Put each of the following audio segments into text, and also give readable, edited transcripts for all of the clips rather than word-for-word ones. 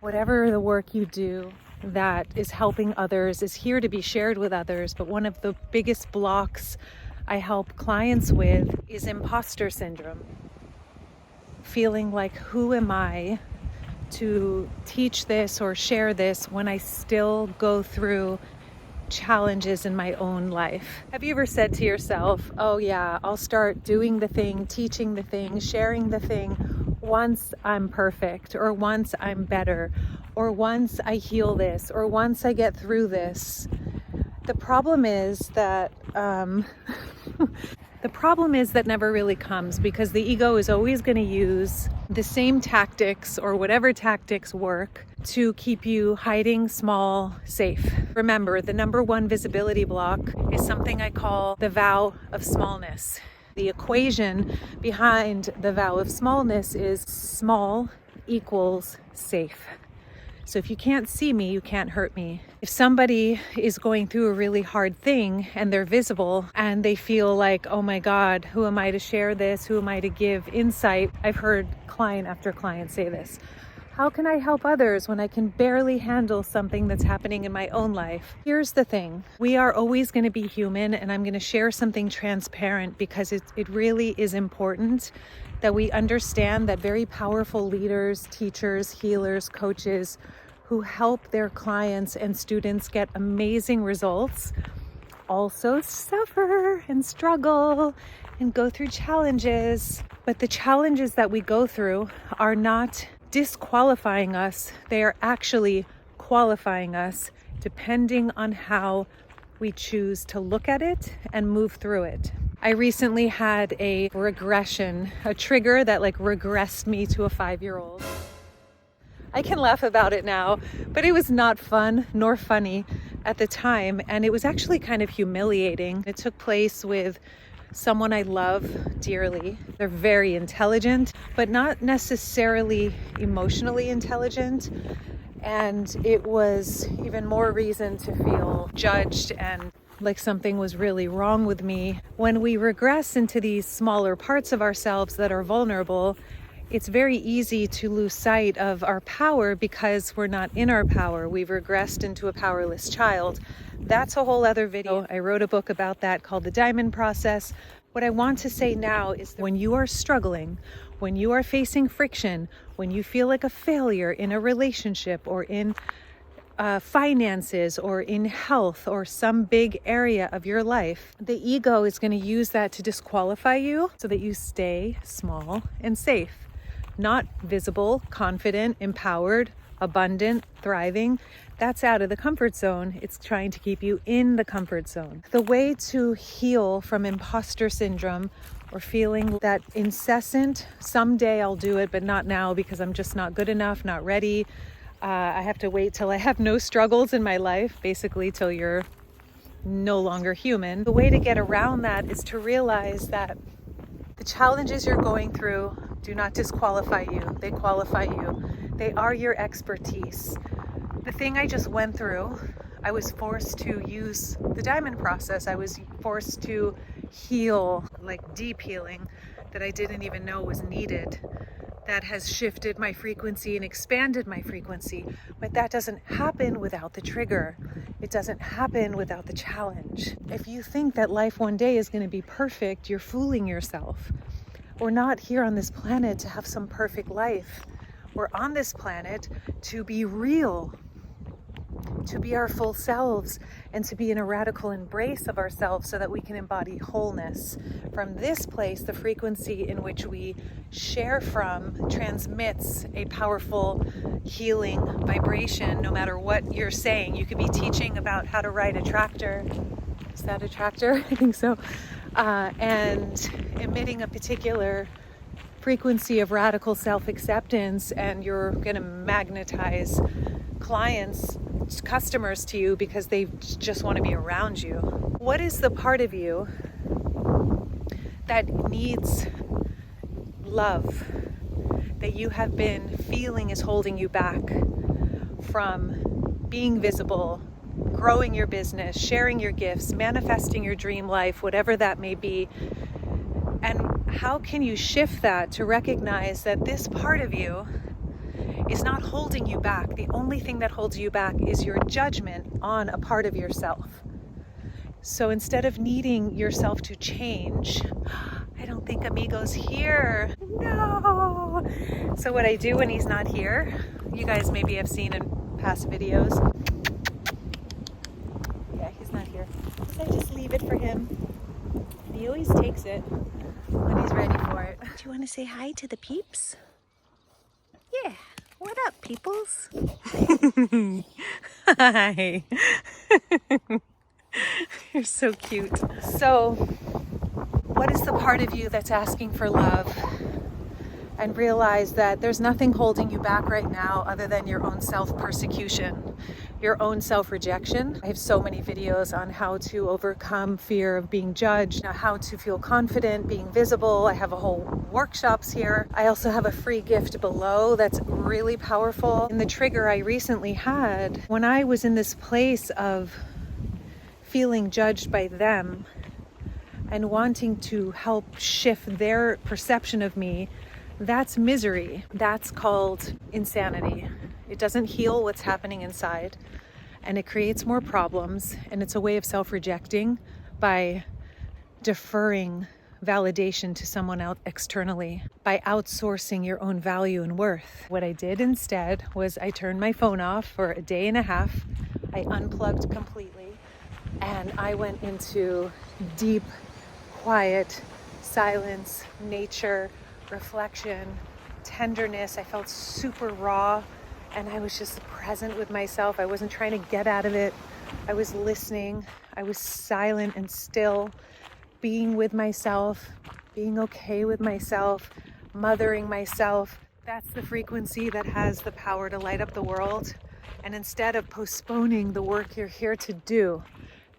Whatever the work you do that is helping others is here to be shared with others. But one of the biggest blocks I help clients with is imposter syndrome. Feeling like, who am I to teach this or share this when I still go through challenges in my own life? Have you ever said to yourself, oh yeah, I'll start doing the thing, teaching the thing, sharing the thing once I'm perfect, or once I'm better, or once I heal this, or once I get through this? The problem is that never really comes, because the ego is always going to use the same tactics, or whatever tactics work, to keep you hiding small, safe. Remember, the number one visibility block is something I call the vow of smallness. The equation behind the vow of smallness is small equals safe. So if you can't see me, you can't hurt me. If somebody is going through a really hard thing and they're visible and they feel like, oh my God, who am I to share this? Who am I to give insight? I've heard client after client say this. How can I help others when I can barely handle something that's happening in my own life? Here's the thing. We are always going to be human, and I'm going to share something transparent because it really is important that we understand that very powerful leaders, teachers, healers, coaches who help their clients and students get amazing results also suffer and struggle and go through challenges. But the challenges that we go through are not disqualifying us. They are actually qualifying us, depending on how we choose to look at it and move through it. I recently had a regression, a trigger that regressed me to a 5-year-old. I can laugh about it now, but it was not fun nor funny at the time, and it was actually kind of humiliating. It took place with someone I love dearly. They're very intelligent, but not necessarily emotionally intelligent. And it was even more reason to feel judged and like something was really wrong with me. When we regress into these smaller parts of ourselves that are vulnerable, it's very easy to lose sight of our power because we're not in our power. We've regressed into a powerless child. That's a whole other video. I wrote a book about that called The Diamond Process. What I want to say now is that when you are struggling, when you are facing friction, when you feel like a failure in a relationship or in finances or in health or some big area of your life, the ego is going to use that to disqualify you so that you stay small and safe. Not visible, confident, empowered, abundant, thriving. That's out of the comfort zone. It's trying to keep you in the comfort zone. The way to heal from imposter syndrome, or feeling that incessant, someday I'll do it, but not now because I'm just not good enough, not ready. I have to wait till I have no struggles in my life, basically till you're no longer human. The way to get around that is to realize that the challenges you're going through do not disqualify you. They qualify you. They are your expertise. The thing I just went through, I was forced to use the diamond process. I was forced to heal, like deep healing that I didn't even know was needed. That has shifted my frequency and expanded my frequency. But that doesn't happen without the trigger. It doesn't happen without the challenge. If you think that life one day is going to be perfect, you're fooling yourself. We're not here on this planet to have some perfect life. We're on this planet to be real, to be our full selves, and to be in a radical embrace of ourselves so that we can embody wholeness. From this place, the frequency in which we share from transmits a powerful healing vibration no matter what you're saying. You could be teaching about how to ride a tractor. Is that a tractor? I think so. And emitting a particular frequency of radical self-acceptance, and you're going to magnetize clients, customers to you because they just want to be around you. What is the part of you that needs love, that you have been feeling is holding you back from being visible, growing your business, sharing your gifts, manifesting your dream life, whatever that may be? And how can you shift that to recognize that this part of you is not holding you back. The only thing that holds you back is your judgment on a part of yourself. So instead of needing yourself to change, I don't think Amigo's here. No. So what I do when he's not here, you guys maybe have seen in past videos. Yeah, he's not here. So I just leave it for him. And he always takes it when he's ready for it. Do you want to say hi to the peeps? Yeah. What up, peoples? Hi. You're so cute. So, what is the part of you that's asking for love? And realize that there's nothing holding you back right now other than your own self-persecution, your own self-rejection. I have so many videos on how to overcome fear of being judged, how to feel confident, being visible. I have a whole workshops here. I also have a free gift below that's really powerful. And the trigger I recently had when I was in this place of feeling judged by them and wanting to help shift their perception of me, that's misery. That's called insanity. It doesn't heal what's happening inside, and it creates more problems, and it's a way of self-rejecting by deferring validation to someone else externally, by outsourcing your own value and worth. What I did instead was I turned my phone off for a day and a half. I unplugged completely, and I went into deep, quiet silence, nature, reflection, tenderness. I felt super raw, and I was just present with myself. I wasn't trying to get out of it. I was listening. I was silent and still, being with myself, being okay with myself, mothering myself. That's the frequency that has the power to light up the world. And instead of postponing the work you're here to do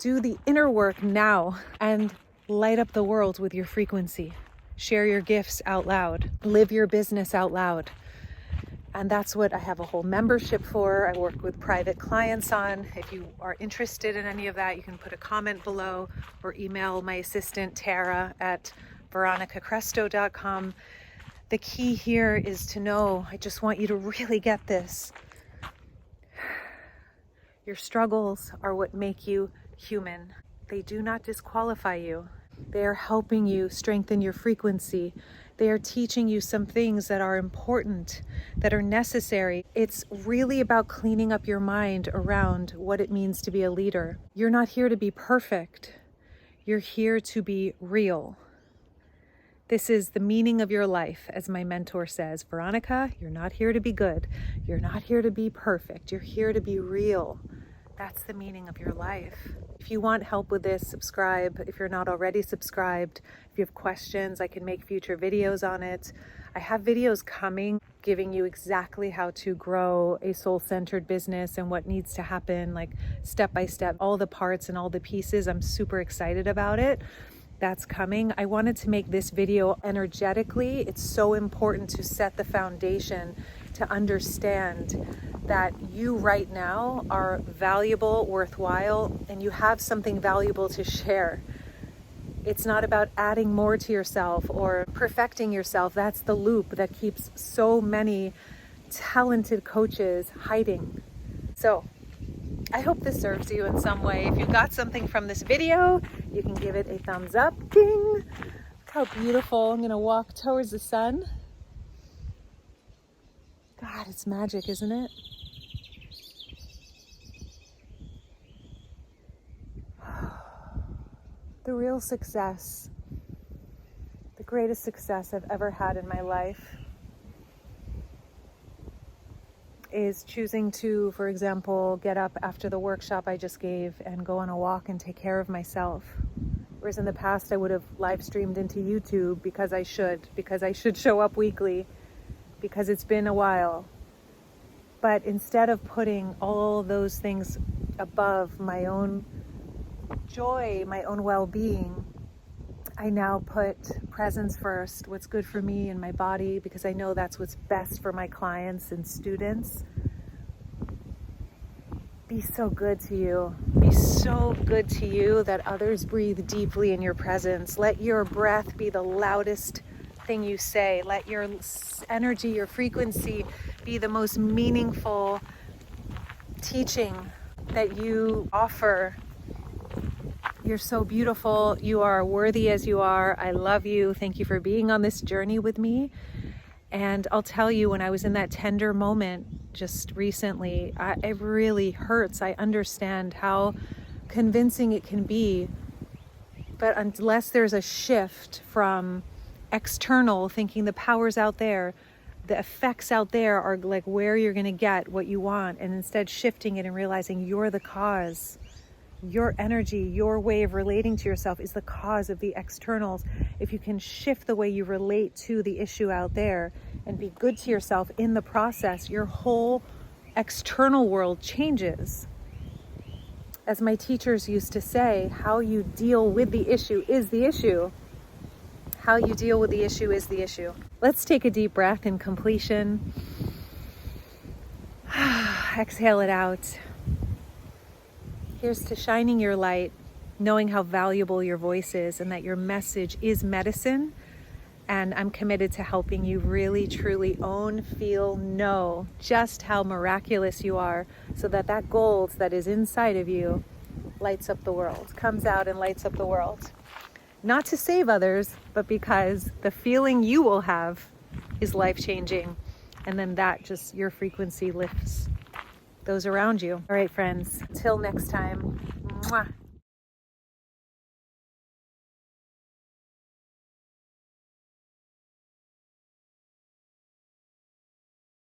the inner work now and light up the world with your frequency. Share your gifts out loud. Live your business out loud. And that's what I have a whole membership for. I work with private clients on. If you are interested in any of that, you can put a comment below or email my assistant Tara at veronicacresto.com. The key here is to know, I just want you to really get this. Your struggles are what make you human. They do not disqualify you. They are helping you strengthen your frequency. They are teaching you some things that are important, that are necessary. It's really about cleaning up your mind around what it means to be a leader. You're not here to be perfect. You're here to be real. This is the meaning of your life, as my mentor says. Veronica, you're not here to be good. You're not here to be perfect. You're here to be real. That's the meaning of your life. If you want help with this, subscribe. If you're not already subscribed, if you have questions, I can make future videos on it. I have videos coming giving you exactly how to grow a soul-centered business and what needs to happen, like step by step, all the parts and all the pieces. I'm super excited about it. That's coming. I wanted to make this video energetically. It's so important to set the foundation to understand that you right now are valuable, worthwhile, and you have something valuable to share. It's not about adding more to yourself or perfecting yourself. That's the loop that keeps so many talented coaches hiding. So I hope this serves you in some way. If you got something from this video, you can give it a thumbs up. Ding! Look how beautiful. I'm gonna walk towards the sun. God, it's magic, isn't it? The real success, the greatest success I've ever had in my life is choosing to, for example, get up after the workshop I just gave and go on a walk and take care of myself. Whereas in the past I would have live streamed into YouTube because I should show up weekly, because it's been a while. But instead of putting all those things above my own joy, my own well-being, I now put presence first, what's good for me and my body, because I know that's what's best for my clients and students. Be so good to you. Be so good to you that others breathe deeply in your presence. Let your breath be the loudest thing you say. Let your energy, your frequency be the most meaningful teaching that you offer. You're so beautiful. You are worthy as you are. I love you. Thank you for being on this journey with me. And I'll tell you, when I was in that tender moment just recently, it really hurts. I understand how convincing it can be. But unless there's a shift from external, thinking the power's out there, the effects out there are like where you're going to get what you want, and instead shifting it and realizing you're the cause. Your energy, your way of relating to yourself is the cause of the externals. If you can shift the way you relate to the issue out there and be good to yourself in the process, your whole external world changes. As my teachers used to say, how you deal with the issue is the issue. How you deal with the issue is the issue. Let's take a deep breath in completion. Exhale it out. Here's to shining your light, knowing how valuable your voice is and that your message is medicine. And I'm committed to helping you really, truly own, feel, know just how miraculous you are, so that that gold that is inside of you lights up the world, comes out and lights up the world. Not to save others, but because the feeling you will have is life-changing. And then that just, your frequency lifts those around you. All right, friends, till next time. Mwah.